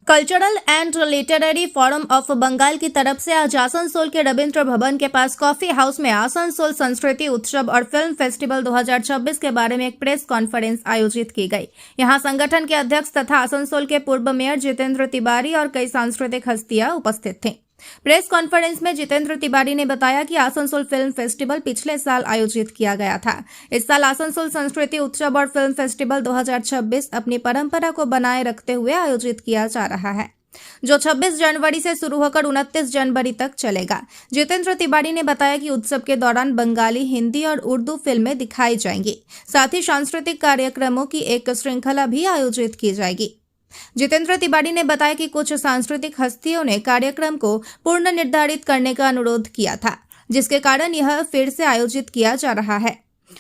Cultural and literary forum of Bengal की तरफ से आज आसनसोल के रविंद्र भवन के पास कॉफी हाउस में आसनसोल संस्कृति उत्सव और फिल्म फेस्टिवल 2026 के बारे में एक प्रेस कॉन्फ्रेंस आयोजित की गई। यहां संगठन के अध्यक्ष तथा आसनसोल के पूर्व मेयर जितेंद्र तिवारी और कई सांस्कृतिक हस्तियां उपस्थित थीं। प्रेस कॉन्फ्रेंस में जितेंद्र तिवारी ने बताया कि आसनसोल फिल्म फेस्टिवल पिछले साल आयोजित किया गया था। इस साल आसनसोल संस्कृति उत्सव और फिल्म फेस्टिवल 2026 अपनी परंपरा को बनाए रखते हुए आयोजित किया जा रहा है, जो 26 जनवरी से शुरू होकर 29 जनवरी तक चलेगा। जितेंद्र तिवारी ने बताया कि उत्सव के दौरान बंगाली, हिंदी और उर्दू फिल्में दिखाई जाएंगी। साथ ही सांस्कृतिक कार्यक्रमों की एक श्रृंखला भी आयोजित की जाएगी। जितेंद्र तिवारी ने बताया कि कुछ सांस्कृतिक हस्तियों ने कार्यक्रम को पूर्ण निर्धारित करने का अनुरोध किया था, जिसके कारण यह फिर से आयोजित किया जा रहा है।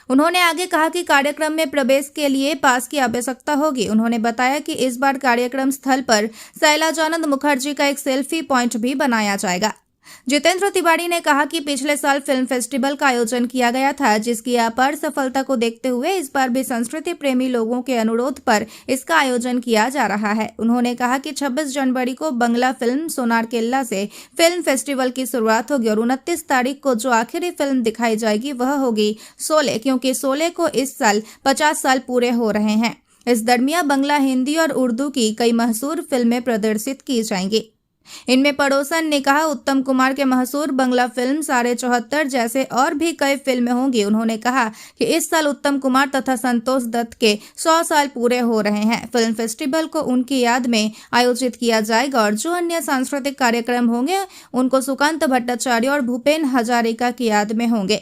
उन्होंने आगे कहा कि कार्यक्रम में प्रवेश के लिए पास की आवश्यकता होगी। उन्होंने बताया कि इस बार कार्यक्रम स्थल पर शैलजानंद मुखर्जी का एक सेल्फी पॉइंट भी बनाया जाएगा। जितेंद्र तिवारी ने कहा कि पिछले साल फिल्म फेस्टिवल का आयोजन किया गया था, जिसकी अपार सफलता को देखते हुए इस बार भी संस्कृति प्रेमी लोगों के अनुरोध पर इसका आयोजन किया जा रहा है। उन्होंने कहा कि 26 जनवरी को बंगला फिल्म सोनार केल्ला से फिल्म फेस्टिवल की शुरुआत होगी और 29 तारीख को जो आखिरी फिल्म दिखाई जाएगी वह होगी शोले, क्योंकि शोले को इस साल 50 साल पूरे हो रहे हैं। इस दरमियान बंगला, हिंदी और उर्दू की कई मशहूर फिल्में प्रदर्शित की जाएंगी। इनमें पड़ोसन ने कहा उत्तम कुमार के मशहूर बंगला फिल्म 74.5 जैसे और भी कई फिल्में होंगी। उन्होंने कहा कि इस साल उत्तम कुमार तथा संतोष दत्त के 100 साल पूरे हो रहे हैं। फिल्म फेस्टिवल को उनकी याद में आयोजित किया जाएगा और जो अन्य सांस्कृतिक कार्यक्रम होंगे उनको सुकांत भट्टाचार्य और भूपेन हजारिका की याद में होंगे।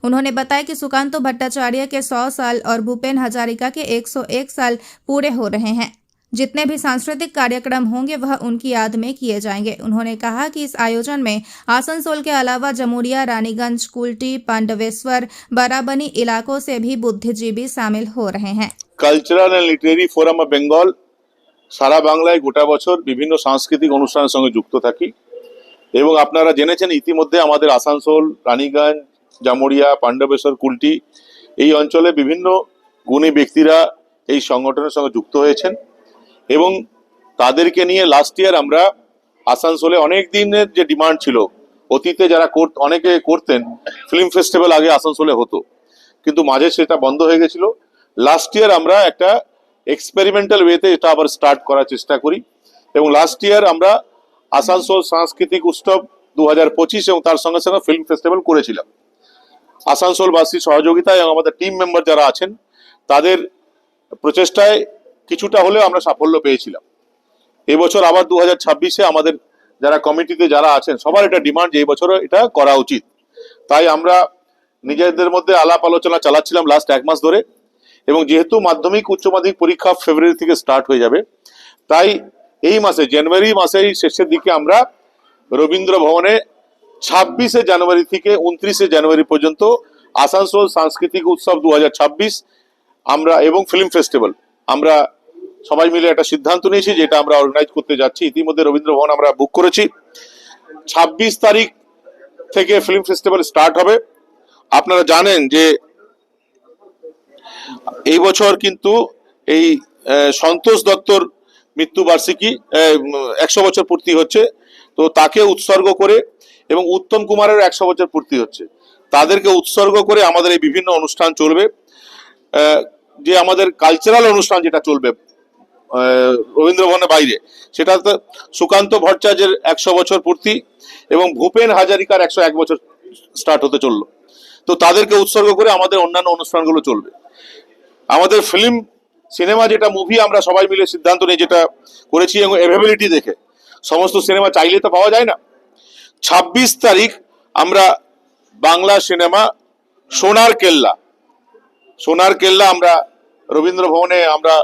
उन्होंने बताया कि सुकांत भट्टाचार्य के 100 साल और भूपेन हजारिका के 101 साल पूरे हो रहे हैं। जितने भी सांस्कृतिक कार्यक्रम होंगे वह उनकी याद में किए जाएंगे। उन्होंने कहा कि इस आयोजन में आसनसोल के अलावा जमुरिया, रानीगंज, कुल्टी, पांडवेश्वर, बराबनी इलाकों से भी बुद्धिजीवी शामिल हो रहे हैं। Cultural and literary forum of Bengal সারা বাংলায় গোটা বছর বিভিন্ন সাংস্কৃতিক অনুষ্ঠানের সঙ্গে যুক্ত থাকি এবং আপনারা জেনেছেন ইতিমধ্যে আমাদের আসানসোল, রানীগঞ্জ, জামুরিয়া, পান্ডবেশ্বর, কুলটি এই অঞ্চলে বিভিন্ন গুণী ব্যক্তিরা এই সংগঠনের সঙ্গে যুক্ত হয়েছেন এবং তাদেরকে নিয়ে লাস্ট ইয়ার আমরা আসানসোলে অনেক দিনের যে ডিমান্ড ছিল, অতীতে যারা অনেকে করতেন ফিল্ম ফেস্টিভ্যাল আগে আসানসোলে হতো, কিন্তু মাঝে সেটা বন্ধ হয়ে গেছিল। লাস্ট ইয়ার আমরা একটা এক্সপেরিমেন্টাল ওয়েতে এটা আবার স্টার্ট করার চেষ্টা করি এবং লাস্ট ইয়ার আমরা আসানসোল সাংস্কৃতিক উৎসব 2025 এবং তার সঙ্গে সঙ্গে ফিল্ম ফেস্টিভ্যাল করেছিলাম। আসানসোলবাসীর সহযোগিতায় এবং আমাদের টিম মেম্বার যারা আছেন তাদের প্রচেষ্টায় কিছুটা হলেও আমরা সাফল্য পেয়েছিলাম। এবছর আবার 2026-এ আমাদের যারা কমিটিতে যারা আছেন সবার এটা ডিমান্ড যে এই বছরও এটা করা উচিত। তাই আমরা নিজেদের মধ্যে আলাপ আলোচনা চালাচ্ছিলাম লাস্ট এক মাস ধরে এবং যেহেতু মাধ্যমিক উচ্চ মাধ্যমিক পরীক্ষা ফেব্রুয়ারি থেকে স্টার্ট হয়ে যাবে, তাই এই মাসে জানুয়ারি মাসের শেষের দিকে আমরা রবীন্দ্র ভবনে 26শে জানুয়ারি থেকে 29শে জানুয়ারি পর্যন্ত আসানসোল সাংস্কৃতিক উৎসব 2026 আমরা এবং ফিল্ম ফেস্টিভ্যাল আমরা সবাই মিলে একটা সিদ্ধান্ত নিয়েছি যেটা আমরা অর্গানাইজ করতে যাচ্ছি। ইতিমধ্যে রবীন্দ্র ভবন আমরা বুক করেছি। 26 তারিখ থেকে ফিল্ম ফেস্টিভ্যাল স্টার্ট হবে। আপনারা জানেন যে এই বছর কিন্তু এই সন্তোষ দত্তর মৃত্যুবার্ষিকী 100 বছর পূর্তি হচ্ছে, তো তাকে উৎসর্গ করে এবং উত্তম কুমারের 100 বছর পূর্তি হচ্ছে, তাদেরকে উৎসর্গ করে আমাদের এই বিভিন্ন অনুষ্ঠান চলবে। যে আমাদের কালচারাল অনুষ্ঠান যেটা চলবে রবীন্দ্র ভবনের বাইরে, সেটা সুকান্ত ভট্টাচার্যের 100 বছর পূর্তি এবং ভূপেন হাজারিকার 101 বছর স্টার্ট হতে চললো, তো তাদেরকে উৎসর্গ করে আমাদের অন্যান্য অনুষ্ঠানগুলো চলবে। আমাদের ফিল্ম সিনেমা যেটা মুভি আমরা সবাই মিলে সিদ্ধান্ত নিয়ে যেটা করেছি এবং অ্যাভেলেবিলিটি দেখে, সমস্ত সিনেমা চাইলে তো পাওয়া যায় না। 26 তারিখ আমরা বাংলা সিনেমা সোনার কেল্লা আমরা রবীন্দ্র ভবনে আমরা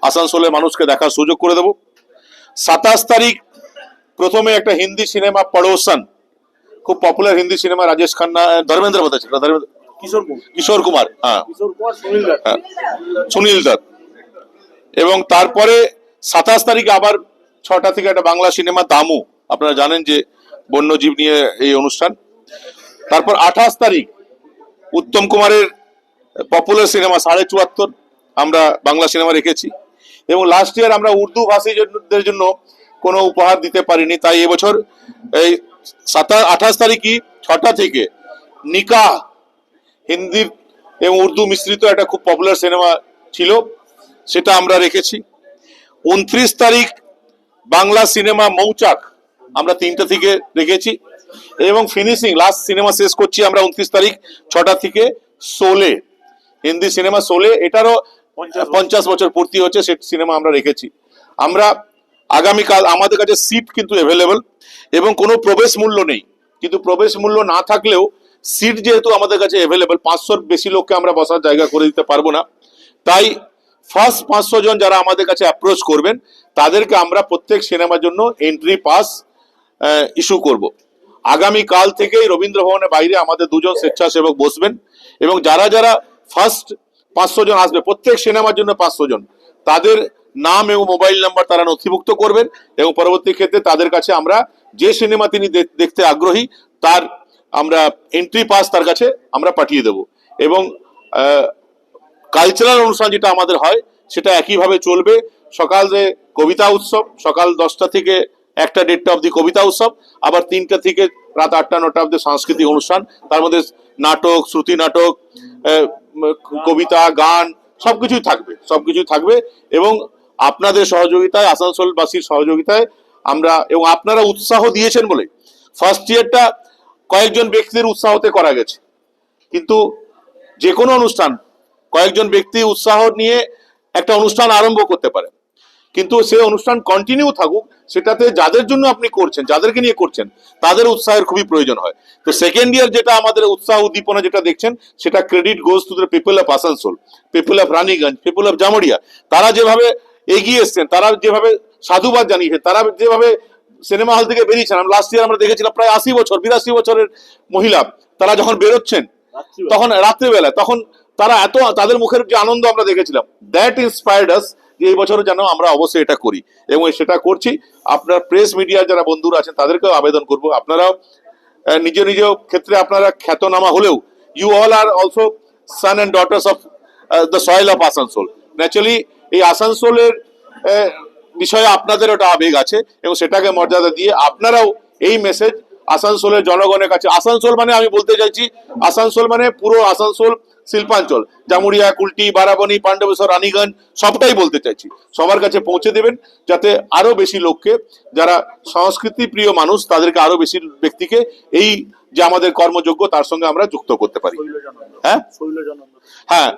আসানসোলের মানুষকে দেখার সুযোগ করে দেব। 27 তারিখ প্রথমে একটা হিন্দি সিনেমা পড়োসন, খুব পপুলার হিন্দি সিনেমা, রাজেশ খান্না, ধর্মেন্দ্র বোধ আছে, কিশোর কুমার, হ্যাঁ সুনীল দত্ত। এবং তারপরে 27 তারিখ আবার 6টা থেকে একটা বাংলা সিনেমা দামু, আপনারা জানেন যে বন্যজীব নিয়ে এই অনুষ্ঠান। তারপর 28 তারিখ উত্তম কুমারের পপুলার সিনেমা 74.5 আমরা বাংলা সিনেমা রেখেছি এবং লাস্ট ইয়ার আমরা উর্দু ভাষীদের জন্য কোনো উপহার দিতে পারিনি, তাই এবছর এই 28 তারিখই 6টা থেকে নিকাহ হিন্দি এবং উর্দু মিশ্রিত একটা খুব পপুলার সিনেমা ছিল, সেটা আমরা রেখেছি। 29 তারিখ বাংলা সিনেমা মৌচাক আমরা 3টা থেকে রেখেছি, এবং ফিনিশিং লাস্ট সিনেমা শেষ করছি আমরা 29 তারিখ 6টা থেকে শোলে, হিন্দি সিনেমা শোলে, এটারও 50 বছর পূর্তি হচ্ছে, সে সিনেমা আমরা রেখেছি। আমরা আগামীকাল আমাদের কাছে সিট কিন্তু অ্যাভেলেবল এবং কোনো প্রবেশ মূল্য নেই, কিন্তু প্রবেশ মূল্য না থাকলেও সিট যেহেতু আমাদের কাছে অ্যাভেলেবল, 500-র বেশি লোককে আমরা বসার জায়গা করে দিতে পারবো না, তাই ফার্স্ট 500 জন যারা আমাদের কাছে অ্যাপ্রোচ করবেন তাদেরকে আমরা প্রত্যেক সিনেমার জন্য এন্ট্রি পাস ইস্যু করব। আগামীকাল থেকেই রবীন্দ্র ভবনের বাইরে আমাদের 2 জন স্বেচ্ছাসেবক বসবেন, এবং যারা যারা ফার্স্ট 500 জন আসবে প্রত্যেক সিনেমার জন্য 500 জন, তাদের নাম এবং মোবাইল নাম্বার তারা নথিভুক্ত করবেন, এবং পরবর্তী ক্ষেত্রে তাদের কাছে আমরা যে সিনেমা তিনি দেখতে আগ্রহী তার আমরা এন্ট্রি পাস তার কাছে আমরা পাঠিয়ে দেব। এবং কালচারাল অনুষ্ঠান যেটা আমাদের হয় সেটা একইভাবে চলবে। সকালে কবিতা উৎসব, সকাল 10টা থেকে 1টা-1:30 অবধি কবিতা উৎসব, আবার 3টা থেকে রাত 8টা-9টা অবধি সাংস্কৃতিক অনুষ্ঠান, তার মধ্যে নাটক, শ্রুতি নাটক, কবিতা, গান সবকিছুই থাকবে। এবং আপনাদের সহযোগিতায়, আসানসোলবাসীর সহযোগিতায় আমরা, এবং আপনারা উৎসাহ দিয়েছেন বলে ফার্স্ট ইয়ারটা কয়েকজন ব্যক্তির উৎসাহতে করা গেছে, কিন্তু যে কোনো অনুষ্ঠান কয়েকজন ব্যক্তি উৎসাহ নিয়ে একটা অনুষ্ঠান আরম্ভ করতে পারে, কিন্তু সেই অনুষ্ঠান কন্টিনিউ থাকুক, সেটাতে যাদের জন্য আপনি করছেন, যাদেরকে নিয়ে করছেন, তাদের উৎসাহের খুবই প্রয়োজন হয়। তো সেকেন্ড ইয়ার যেটা আমাদের উৎসাহ উদ্দীপনা যেটা দেখছেন, সেটা credit goes to the people of Asansol, people of Raniganj, people of Jamuria. তারা যেভাবে এগিয়ে এসছেন, তারা যেভাবে সাধুবাদ জানিয়েছেন, তারা যেভাবে সিনেমা হল থেকে বেরিয়েছেন, লাস্ট ইয়ার আমরা দেখেছিলাম প্রায় 80 বছর 82 বছরের মহিলা, তারা যখন বেরোচ্ছেন তখন রাত্রিবেলায়, তখন তারা এত, তাদের মুখের যে আনন্দ আমরা দেখেছিলাম, দ্যাট ইন্সপায়ার্ড আস যে এই বছরও যেন আমরা অবশ্যই এটা করি, এবং সেটা করছি। আপনার প্রেস মিডিয়ার যারা বন্ধুরা আছেন তাদেরকেও আবেদন করব, আপনারাও নিজ নিজ ক্ষেত্রে আপনারা খ্যাতনামা হলেও you all are also son and daughters of the soil of Asansol. Naturally এই আসানসোলের বিষয়ে আপনাদের ওটা আবেগ আছে, এবং সেটাকে মর্যাদা দিয়ে আপনারাও এই মেসেজ আসানসোলের জনগণের কাছে, আসানসোল মানে আমি বলতে চাইছি, আসানসোল মানে পুরো আসানসোল শিল্পাঞ্চল, জামুরিয়া, কুলটি, বারাবণী, পাণ্ডবেশ্বর, রানীগঞ্জ, সবটাই বলতে চাইছি, সবার কাছে পৌঁছে দেবেন, যাতে আরো বেশি লোককে, যারা সংস্কৃতি প্রিয় মানুষ, তাদেরকে আরো বেশি ব্যক্তিকে এই যে আমাদের কর্মযোগ্য তার সঙ্গে আমরা যুক্ত করতে পারি। হ্যাঁ,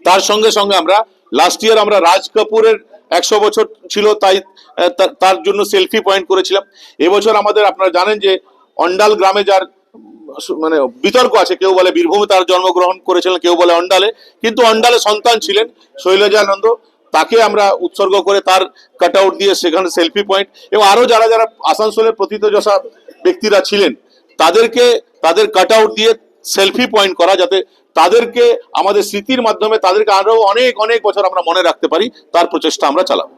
তার সঙ্গে সঙ্গে আমরা লাস্ট ইয়ার আমরা রাজ কাপুরের 100 বছর ছিল, তাই তার জন্য সেলফি পয়েন্ট করেছিলাম। এবছর আমাদের, আপনারা জানেন যে অন্ডাল গ্রামে যার মানে বিতর্ক আছে, কেউ বলে বীরভূমে তার জন্মগ্রহণ করেছিলেন, কেউ বলে অন্ডালে, কিন্তু অন্ডালে সন্তান ছিলেন শৈলজানন্দ, তাকে আমরা উৎসর্গ করে তার কাট আউট দিয়ে সেখানে সেলফি পয়েন্ট, এবং আরো যারা যারা আসানসোলের প্রথিতযশা ব্যক্তিরা ছিলেন তাদেরকে তাদের কাট আউট দিয়ে সেলফি পয়েন্ট করা, যাতে তাদেরকে আমাদের স্মৃতির মাধ্যমে তাদেরকে আরো অনেক অনেক বছর আমরা মনে রাখতে পারি, তার প্রচেষ্টা আমরা চালাবো।